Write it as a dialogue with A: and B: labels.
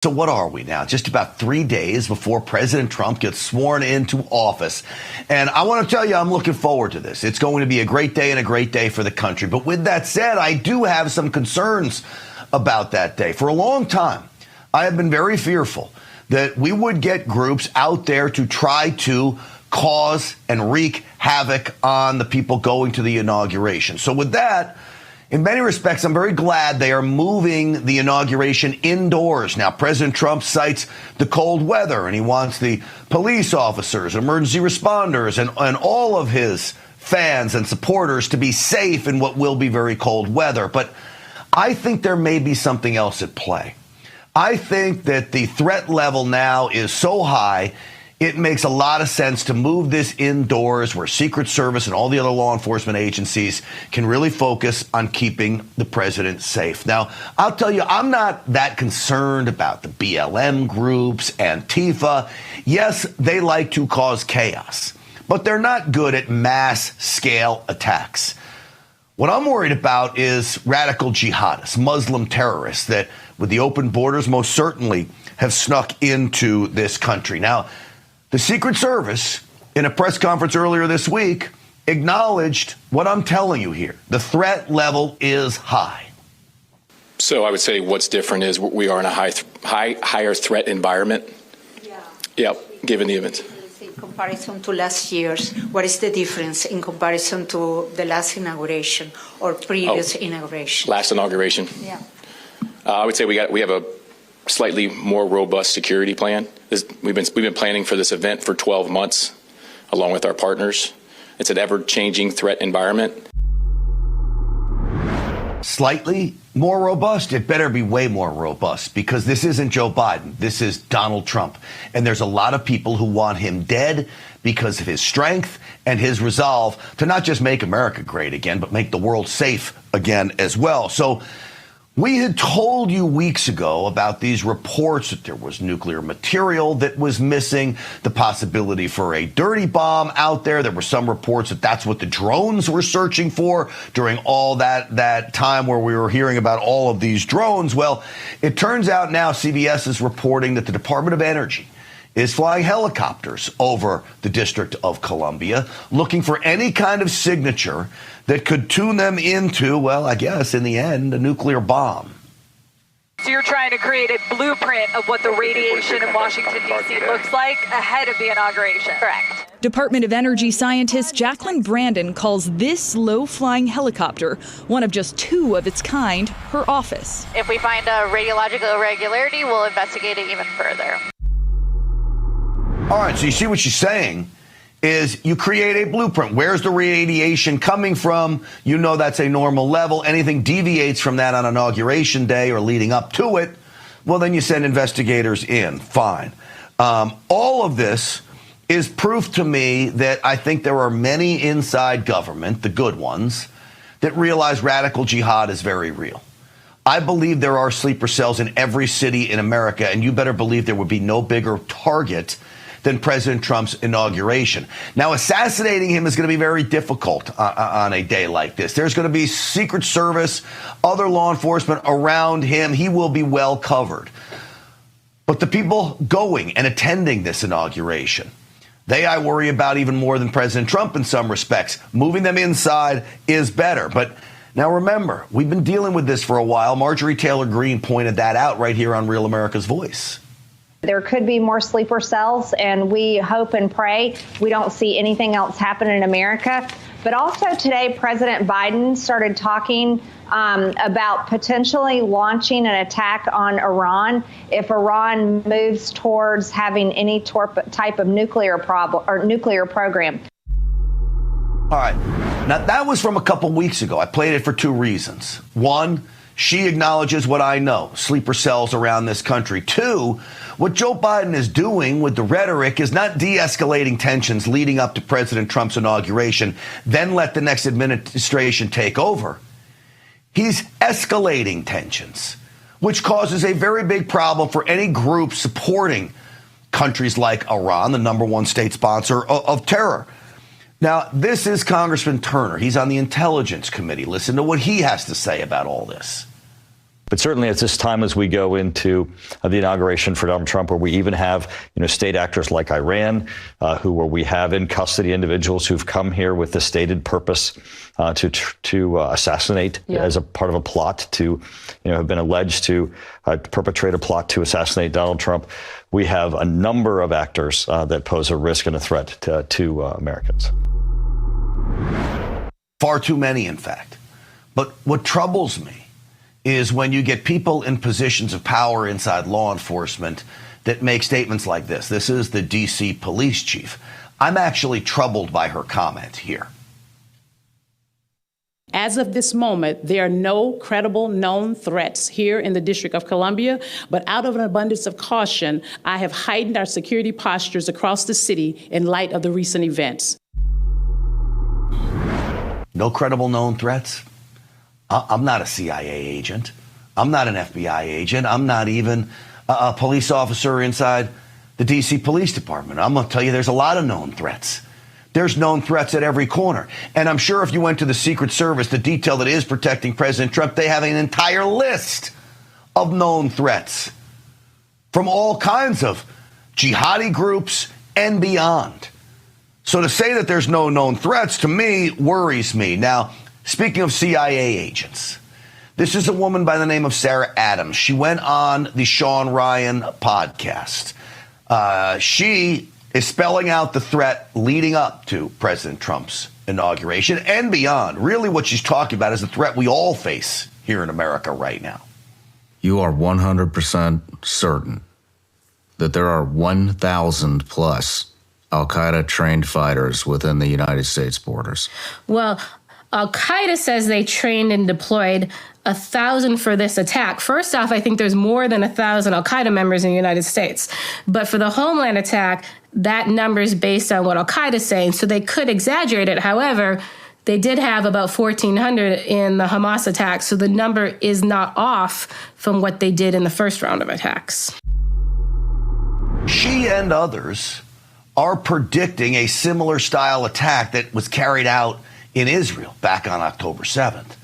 A: So what are we now? Just about 3 days before President Trump gets sworn into office. And I want to tell you, I'm looking forward to this. It's going to be a great day and a great day for the country. But with that said, I do have some concerns about that day. For a long time, I have been very fearful that we would get groups out there to try to cause and wreak havoc on the people going to the inauguration. So with that, in many respects, I'm very glad they are moving the inauguration indoors. Now, President Trump cites the cold weather, and he wants the police officers, emergency responders, and all of his fans and supporters to be safe in what will be very cold weather. But I think there may be something else at play. I think that the threat level now is so high, it makes a lot of sense to move this indoors where Secret Service and all the other law enforcement agencies can really focus on keeping the president safe. Now, I'll tell you, I'm not that concerned about the BLM groups, Antifa. Yes, they like to cause chaos, but they're not good at mass-scale attacks. What I'm worried about is radical jihadists, Muslim terrorists that, with the open borders, most certainly have snuck into this country. Now, the Secret Service, in a press conference earlier this week, acknowledged what I'm telling you here. The threat level is high.
B: So I would say what's different is we are in a higher threat environment.
C: Yeah.
B: Yep, given the events.
C: In comparison to last year's, what is the difference in comparison to the last inauguration or previous inauguration?
B: Last inauguration.
C: Yeah.
B: I would say we have a slightly more robust security plan. We've been planning for this event for 12 months, along with our partners. It's an ever-changing threat environment.
A: Slightly more robust? It better be way more robust, because this isn't Joe Biden. This is Donald Trump. And there's a lot of people who want him dead because of his strength and his resolve to not just make America great again, but make the world safe again as well. So we had told you weeks ago about these reports that there was nuclear material that was missing, the possibility for a dirty bomb out there. There were some reports that that's what the drones were searching for during all that time where we were hearing about all of these drones. Well, it turns out now CBS is reporting that the Department of Energy is flying helicopters over the District of Columbia, looking for any kind of signature that could tune them into, well, I guess, in the end, a nuclear bomb.
D: So you're trying to create a blueprint of what the radiation in Washington, D.C. looks like ahead of the inauguration. Correct.
E: Department of Energy scientist Jacqueline Brandon calls this low-flying helicopter one of just two of its kind, her office.
F: If we find a radiological irregularity, we'll investigate it even further.
A: All right, so you see what she's saying is you create a blueprint. Where's the radiation coming from? You know that's a normal level. Anything deviates from that on Inauguration Day or leading up to it, well, then you send investigators in. Fine. All of this is proof to me that I think there are many inside government, the good ones, that realize radical jihad is very real. I believe there are sleeper cells in every city in America, and you better believe there would be no bigger target than President Trump's inauguration. Now, assassinating him is going to be very difficult on a day like this. There's going to be Secret Service, other law enforcement around him. He will be well covered. But the people going and attending this inauguration, I worry about even more than President Trump in some respects. Moving them inside is better. But now remember, we've been dealing with this for a while. Marjorie Taylor Greene pointed that out right here on Real America's Voice.
G: There could be more sleeper cells, and we hope and pray we don't see anything else happen in America. But also today, President Biden started talking about potentially launching an attack on Iran if Iran moves towards having any type of nuclear program.
A: All right. Now, that was from a couple weeks ago. I played it for two reasons. One, she acknowledges what I know, sleeper cells around this country. Two, what Joe Biden is doing with the rhetoric is not de-escalating tensions leading up to President Trump's inauguration, then let the next administration take over. He's escalating tensions, which causes a very big problem for any group supporting countries like Iran, the #1 state sponsor of terror. Now, this is Congressman Turner. He's on the Intelligence Committee. Listen to what he has to say about all this.
H: But certainly at this time, as we go into the inauguration for Donald Trump, where we even have, state actors like Iran, where we have in custody individuals who've come here with the stated purpose to assassinate as a part of a plot to, have been alleged to perpetrate a plot to assassinate Donald Trump. We have a number of actors that pose a risk and a threat to Americans.
A: Far too many, in fact. But what troubles me is when you get people in positions of power inside law enforcement that make statements like this. This is the D.C. police chief. I'm actually troubled by her comment here.
I: As of this moment, there are no credible known threats here in the District of Columbia, but out of an abundance of caution, I have heightened our security postures across the city in light of the recent events.
A: No credible known threats? I'm not a CIA agent. I'm not an FBI agent. I'm not even a police officer inside the D.C. Police Department. I'm going to tell you there's a lot of known threats. There's known threats at every corner. And I'm sure if you went to the Secret Service, the detail that is protecting President Trump, they have an entire list of known threats from all kinds of jihadi groups and beyond. So to say that there's no known threats, to me, worries me. Now, speaking of CIA agents, this is a woman by the name of Sarah Adams. She went on the Sean Ryan podcast. She is spelling out the threat leading up to President Trump's inauguration and beyond. Really what she's talking about is the threat we all face here in America right now.
J: You are 100% certain that there are 1,000 plus al-Qaeda trained fighters within the United States borders?
K: Well, al-Qaeda says they trained and deployed 1,000 for this attack. First off, I think there's more than 1,000 al-Qaeda members in the United States. But for the Homeland attack, that number is based on what al-Qaeda is saying, so they could exaggerate it. However, they did have about 1,400 in the Hamas attack, so the number is not off from what they did in the first round of attacks.
A: She and others are predicting a similar style attack that was carried out in Israel back on October 7th.